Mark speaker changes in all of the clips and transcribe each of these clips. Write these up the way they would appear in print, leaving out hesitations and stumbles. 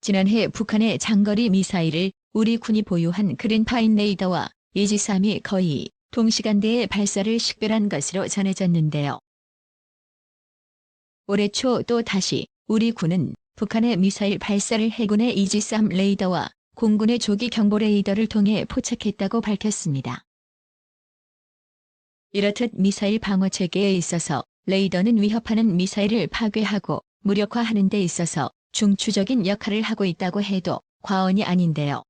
Speaker 1: 지난해 북한의 장거리 미사일을 우리 군이 보유한 그린파인 레이더와 이지스함이 거의 동시간대에 발사를 식별한 것으로 전해졌는데요. 올해 초 또 다시 우리 군은 북한의 미사일 발사를 해군의 이지스함 레이더와 공군의 조기 경보 레이더를 통해 포착했다고 밝혔습니다. 이렇듯 미사일 방어 체계에 있어서 레이더는 위협하는 미사일을 파괴하고 무력화하는 데 있어서 중추적인 역할을 하고 있다고 해도 과언이 아닌데요.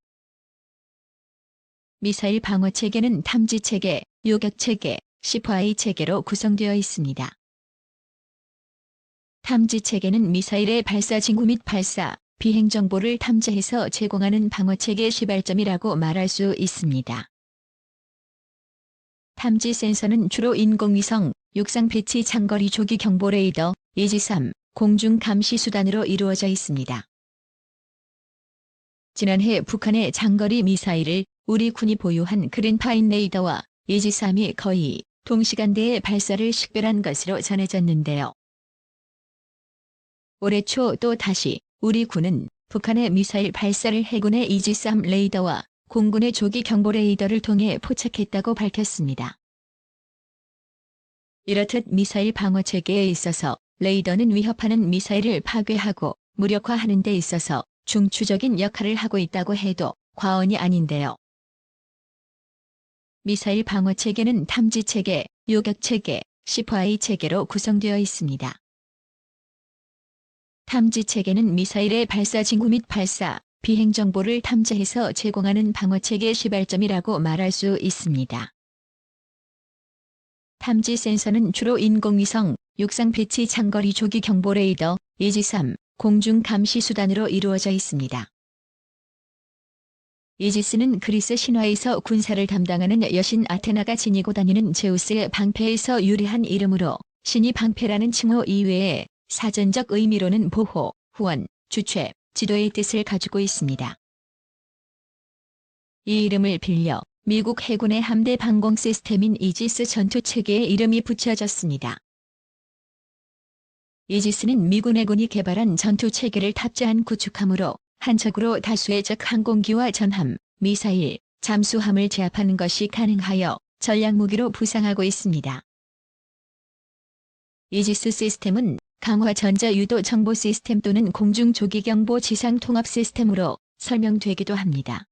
Speaker 1: 미사일 방어 체계는 탐지 체계, 요격 체계, CFI 체계로 구성되어 있습니다. 탐지 체계는 미사일의 발사 징후 및 발사, 비행 정보를 탐지해서 제공하는 방어 체계 시발점이라고 말할 수 있습니다. 탐지 센서는 주로 인공위성, 육상 배치 장거리 조기 경보 레이더, 이지스함, 공중 감시 수단으로 이루어져 있습니다. 지난해 북한의 장거리 미사일을 우리 군이 보유한 그린파인 레이더와 이지스함이 거의 동시간대에 발사를 식별한 것으로 전해졌는데요. 올해 초 또 다시 우리 군은 북한의 미사일 발사를 해군의 이지스함 레이더와 공군의 조기 경보 레이더를 통해 포착했다고 밝혔습니다. 이렇듯 미사일 방어 체계에 있어서 레이더는 위협하는 미사일을 파괴하고 무력화하는 데 있어서 중추적인 역할을 하고 있다고 해도 과언이 아닌데요. 미사일 방어 체계는 탐지 체계, 요격 체계, CFI 체계로 구성되어 있습니다. 탐지 체계는 미사일의 발사 징후 및 발사, 비행 정보를 탐지해서 제공하는 방어 체계 시발점이라고 말할 수 있습니다. 탐지 센서는 주로 인공위성, 육상 배치 장거리 조기 경보 레이더, 이지스함, 공중 감시 수단으로 이루어져 있습니다. 이지스는 그리스 신화에서 군사를 담당하는 여신 아테나가 지니고 다니는 제우스의 방패에서 유래한 이름으로 신이 방패라는 칭호 이외에 사전적 의미로는 보호, 후원, 주최, 지도의 뜻을 가지고 있습니다. 이 이름을 빌려 미국 해군의 함대 방공 시스템인 이지스 전투 체계의 이름이 붙여졌습니다. 이지스는 미군 해군이 개발한 전투 체계를 탑재한 구축함으로 한척으로 다수의 적 항공기와 전함, 미사일, 잠수함을 제압하는 것이 가능하여 전략무기로 부상하고 있습니다. 이지스 시스템은 강화 전자 유도 정보 시스템 또는 공중 조기 경보 지상 통합 시스템으로 설명되기도 합니다.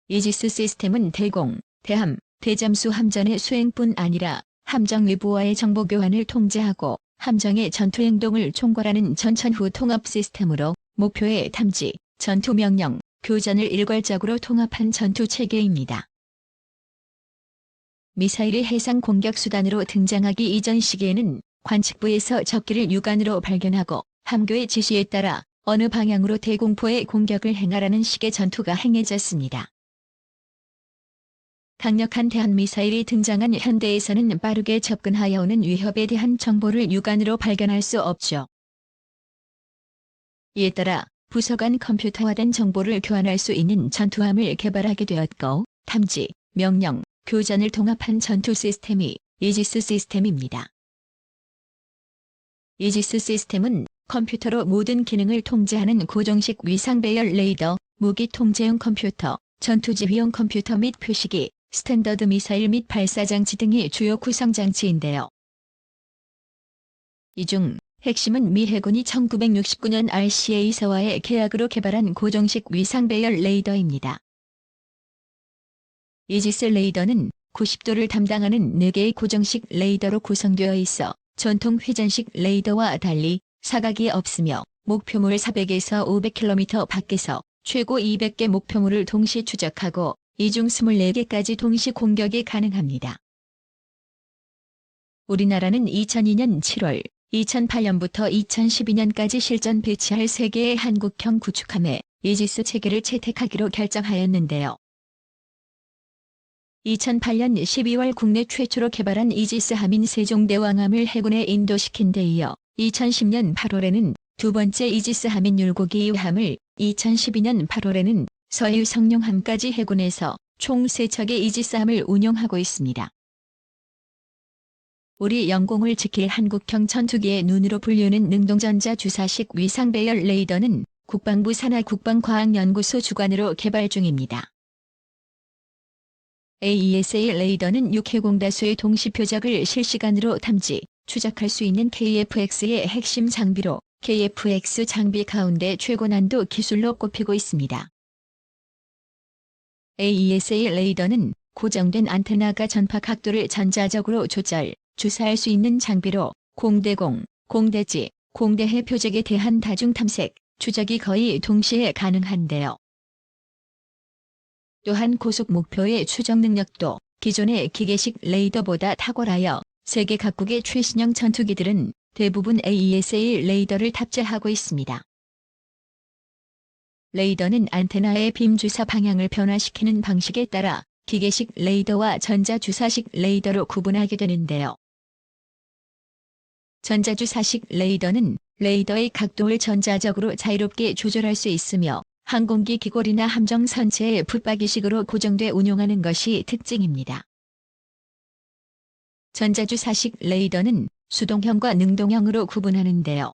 Speaker 1: 이지스 시스템은 대공, 대함, 대잠수 함전의 수행뿐 아니라 함정 외부와의 정보 교환을 통제하고 함정의 전투 행동을 총괄하는 전천후 통합 시스템으로 목표의 탐지, 전투 명령, 교전을 일괄적으로 통합한 전투 체계입니다. 미사일이 해상 공격 수단으로 등장하기 이전 시기에는 관측부에서 적기를 육안으로 발견하고 함교의 지시에 따라 어느 방향으로 대공포의 공격을 행하라는 식의 전투가 행해졌습니다. 강력한 대한미사일이 등장한 현대에서는 빠르게 접근하여 오는 위협에 대한 정보를 육안으로 발견할 수 없죠. 이에 따라 부서 간 컴퓨터화된 정보를 교환할 수 있는 전투함을 개발하게 되었고 탐지, 명령, 교전을 통합한 전투 시스템이 이지스 시스템입니다. 이지스 시스템은 컴퓨터로 모든 기능을 통제하는 고정식 위상 배열 레이더, 무기 통제용 컴퓨터, 전투지휘용 컴퓨터 및 표시기, 스탠더드 미사일 및 발사장치 등이 주요 구성장치인데요. 이 중 핵심은 미 해군이 1969년 RCA사와의 계약으로 개발한 고정식 위상 배열 레이더입니다. 이지스 레이더는 90도를 담당하는 4개의 고정식 레이더로 구성되어 있어 전통 회전식 레이더와 달리 사각이 없으며 목표물 400에서 500km 밖에서 최고 200개 목표물을 동시 추적하고 이 중 24개까지 동시 공격이 가능합니다. 우리나라는 2002년 7월, 2008년부터 2012년까지 실전 배치할 3개의 한국형 구축함에 이지스 체계를 채택하기로 결정하였는데요. 2008년 12월 국내 최초로 개발한 이지스함인 세종대왕함을 해군에 인도시킨 데 이어 2010년 8월에는 두 번째 이지스함인 율곡이 2함을 2012년 8월에는 서해 성룡함까지 해군에서 총 3척의 이지스함을 운용하고 있습니다. 우리 영공을 지킬 한국형 전투기의 눈으로 불리는 능동전자 주사식 위상 배열 레이더는 국방부 산하 국방과학연구소 주관으로 개발 중입니다. AESA 레이더는 육해공 다수의 동시 표적을 실시간으로 탐지, 추적할 수 있는 KF-X의 핵심 장비로 KF-X 장비 가운데 최고 난도 기술로 꼽히고 있습니다. AESA 레이더는 고정된 안테나가 전파 각도를 전자적으로 조절, 주사할 수 있는 장비로 공대공, 공대지, 공대해 표적에 대한 다중 탐색, 추적이 거의 동시에 가능한데요. 또한 고속 목표의 추적 능력도 기존의 기계식 레이더보다 탁월하여 세계 각국의 최신형 전투기들은 대부분 AESA 레이더를 탑재하고 있습니다. 레이더는 안테나의 빔 주사 방향을 변화시키는 방식에 따라 기계식 레이더와 전자주사식 레이더로 구분하게 되는데요. 전자주사식 레이더는 레이더의 각도를 전자적으로 자유롭게 조절할 수 있으며 항공기 기골이나 함정 선체의 붙박이식으로 고정돼 운용하는 것이 특징입니다. 전자주사식 레이더는 수동형과 능동형으로 구분하는데요.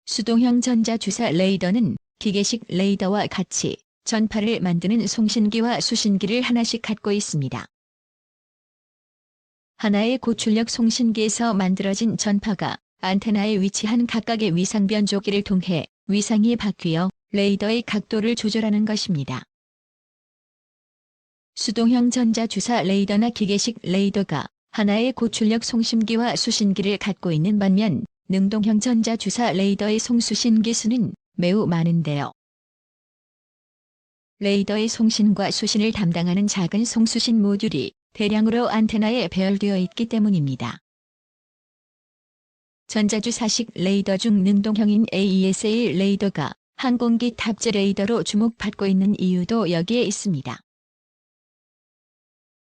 Speaker 1: 수동형 전자주사 레이더는 기계식 레이더와 같이 전파를 만드는 송신기와 수신기를 하나씩 갖고 있습니다. 하나의 고출력 송신기에서 만들어진 전파가 안테나에 위치한 각각의 위상 변조기를 통해 위상이 바뀌어 레이더의 각도를 조절하는 것입니다. 수동형 전자주사 레이더나 기계식 레이더가 하나의 고출력 송신기와 수신기를 갖고 있는 반면 능동형 전자주사 레이더의 송수신기 수는 매우 많은데요. 레이더의 송신과 수신을 담당하는 작은 송수신 모듈이 대량으로 안테나에 배열되어 있기 때문입니다. 전자주사식 레이더 중 능동형인 AESA 레이더가 항공기 탑재 레이더로 주목받고 있는 이유도 여기에 있습니다.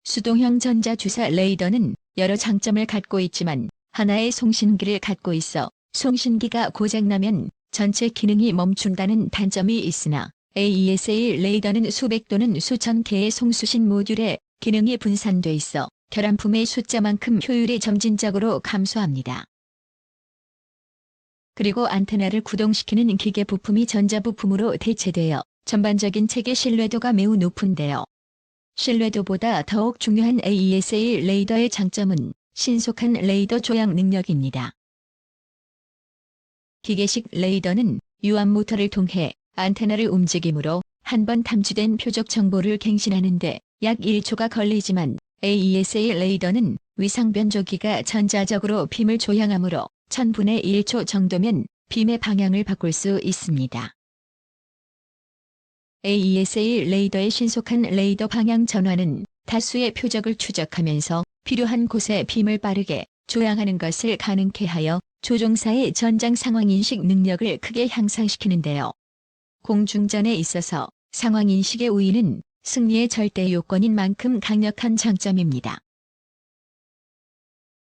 Speaker 1: 수동형 전자주사 레이더는 여러 장점을 갖고 있지만 하나의 송신기를 갖고 있어 송신기가 고장나면 전체 기능이 멈춘다는 단점이 있으나 AESA 레이더는 수백 또는 수천 개의 송수신 모듈에 기능이 분산돼 있어 결함품의 숫자만큼 효율이 점진적으로 감소합니다. 그리고 안테나를 구동시키는 기계 부품이 전자 부품으로 대체되어 전반적인 체계 신뢰도가 매우 높은데요. 신뢰도보다 더욱 중요한 AESA 레이더의 장점은 신속한 레이더 조향 능력입니다. 기계식 레이더는 유압 모터를 통해 안테나를 움직이므로 한 번 탐지된 표적 정보를 갱신하는데 약 1초가 걸리지만 AESA 레이더는 위상 변조기가 전자적으로 빔을 조향하므로 1000분의 1초 정도면 빔의 방향을 바꿀 수 있습니다. AESA 레이더의 신속한 레이더 방향 전환은 다수의 표적을 추적하면서 필요한 곳에 빔을 빠르게 조향하는 것을 가능케 하여 조종사의 전장 상황인식 능력을 크게 향상시키는데요. 공중전에 있어서 상황인식의 우위는 승리의 절대 요건인 만큼 강력한 장점입니다.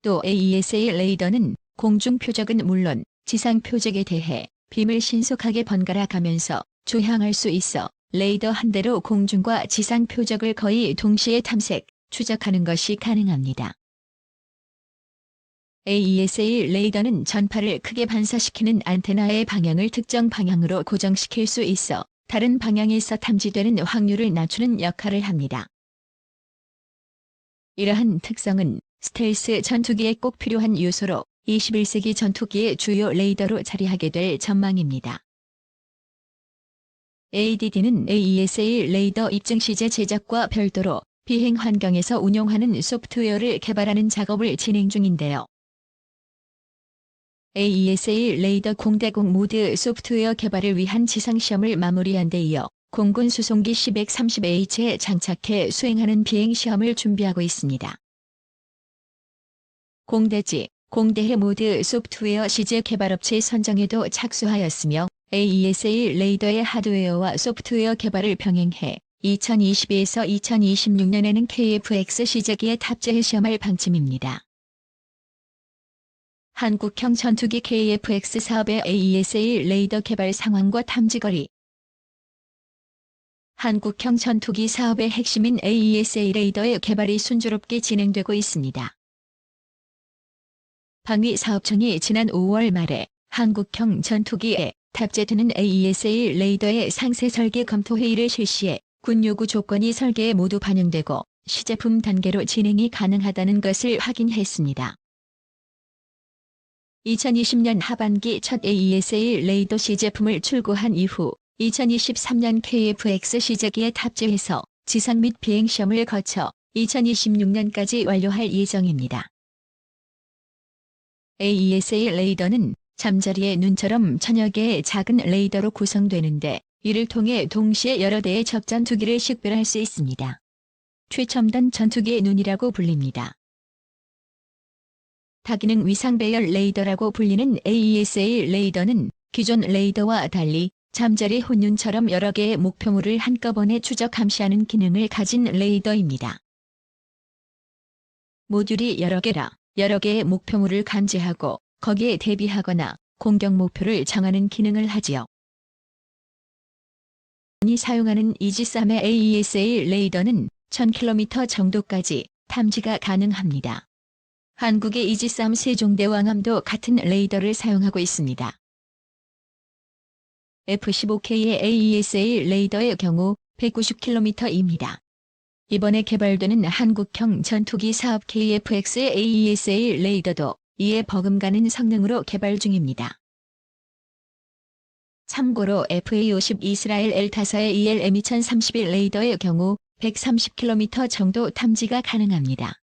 Speaker 1: 또 AESA 레이더는 공중 표적은 물론 지상 표적에 대해 빔을 신속하게 번갈아 가면서 조향할 수 있어 레이더 한 대로 공중과 지상 표적을 거의 동시에 탐색, 추적하는 것이 가능합니다. AESA 레이더는 전파를 크게 반사시키는 안테나의 방향을 특정 방향으로 고정시킬 수 있어 다른 방향에서 탐지되는 확률을 낮추는 역할을 합니다. 이러한 특성은 스텔스 전투기에 꼭 필요한 요소로 21세기 전투기의 주요 레이더로 자리하게 될 전망입니다. ADD는 AESA 레이더 입증 시제 제작과 별도로 비행 환경에서 운용하는 소프트웨어를 개발하는 작업을 진행 중인데요. AESA 레이더 공대공 모드 소프트웨어 개발을 위한 지상시험을 마무리한 데 이어 공군 수송기 C-130H에 장착해 수행하는 비행시험을 준비하고 있습니다. 공대지, 공대해 모드 소프트웨어 시제 개발업체 선정에도 착수하였으며 AESA 레이더의 하드웨어와 소프트웨어 개발을 병행해 2022에서 2026년에는 KF-X 시제기에 탑재해 시험할 방침입니다. 한국형 전투기 KF-X 사업의 AESA 레이더 개발 상황과 탐지거리. 한국형 전투기 사업의 핵심인 AESA 레이더의 개발이 순조롭게 진행되고 있습니다. 방위사업청이 지난 5월 말에 한국형 전투기에 탑재되는 AESA 레이더의 상세 설계 검토 회의를 실시해 군 요구 조건이 설계에 모두 반영되고 시제품 단계로 진행이 가능하다는 것을 확인했습니다. 2020년 하반기 첫 AESA 레이더 시제품을 출고한 이후 2023년 KF-X 시제기에 탑재해서 지상 및 비행 시험을 거쳐 2026년까지 완료할 예정입니다. AESA 레이더는 잠자리의 눈처럼 천여 개의 작은 레이더로 구성되는데 이를 통해 동시에 여러 대의 적전투기를 식별할 수 있습니다. 최첨단 전투기의 눈이라고 불립니다. 다기능 위상 배열 레이더라고 불리는 AESA 레이더는 기존 레이더와 달리 잠자리 혼눈처럼 여러 개의 목표물을 한꺼번에 추적 감시하는 기능을 가진 레이더입니다. 모듈이 여러 개라 여러 개의 목표물을 감지하고 거기에 대비하거나 공격 목표를 정하는 기능을 하지요. 이 사용하는 이지스함의 AESA 레이더는 1000km 정도까지 탐지가 가능합니다. 한국의 이지스함 세종대왕함도 같은 레이더를 사용하고 있습니다. F-15K의 AESA 레이더의 경우 190km입니다. 이번에 개발되는 한국형 전투기 사업 KF-X의 AESA 레이더도 이에 버금가는 성능으로 개발 중입니다. 참고로 FA-50 이스라엘 L-5의 ELM 2031 레이더의 경우 130km 정도 탐지가 가능합니다.